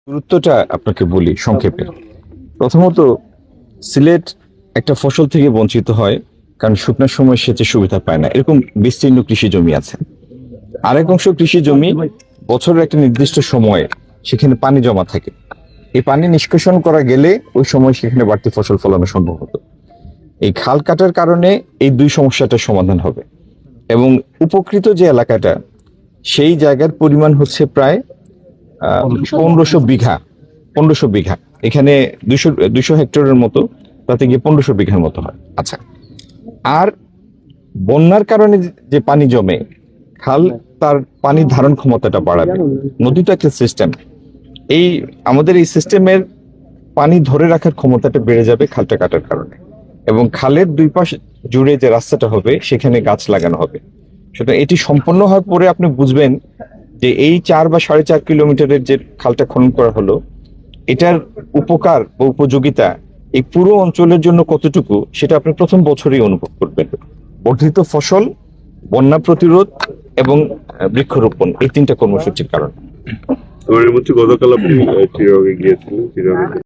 গুরুত্বটা আপনাকে বলি সংক্ষেপে। প্রথমত, সিলেট একটা ফসল থেকে বঞ্চিত হয় কারণ শুকনোর সময় সেচের সুবিধা পায় না, এরকম বিস্তীর্ণ কৃষি জমি আছে। আরেক অংশ কৃষি জমি বছরের একটা নির্দিষ্ট সময়ে সেখানে পানি জমা থাকে, এই পানি নিষ্কাশন করা গেলে ওই সময় সেখানে বাড়তি ফসল ফলানো সম্ভব হতো। এই খাল কাটার কারণে এই দুই সমস্যাটার সমাধান হবে এবং উপকৃত যে এলাকাটা সেই জায়গার পরিমাণ হচ্ছে প্রায় 1500 বিঘা। 1500 বিঘা, এখানে 200 হেক্টরের মতো, তাতে গিয়ে 1500 বিঘার মতো হয়। আচ্ছা, আর বন্যার কারণে যে পানি জমে, খাল তার পানি ধারণ ক্ষমতাটা বাড়াবে। নদী তো একটা সিস্টেম, এই আমাদের এই সিস্টেমের পানি ধরে রাখার ক্ষমতাটা বেড়ে যাবে খালটা কাটার কারণে। এবং খালের দুই পাশ জুড়ে যে রাস্তাটা হবে সেখানে গাছ লাগানো হবে। সুতরাং এটি সম্পন্ন হওয়ার পরে আপনি বুঝবেন যে এই 4 বা 4.5 কিলোমিটারের যে খালটা খনন করা হলো, এটার উপকার বা উপযোগিতা এই পুরো অঞ্চলের জন্য কতটুকু সেটা আপনি প্রথম বছরেই অনুভব করবেন। বর্ধিত ফসল, বন্যা প্রতিরোধ এবং বৃক্ষরোপণ, এই 3টা কর্মসূচির কারণে। এর মধ্যে গতকাল আপনি চিরাগে গিয়েছিলেন। চিরাগে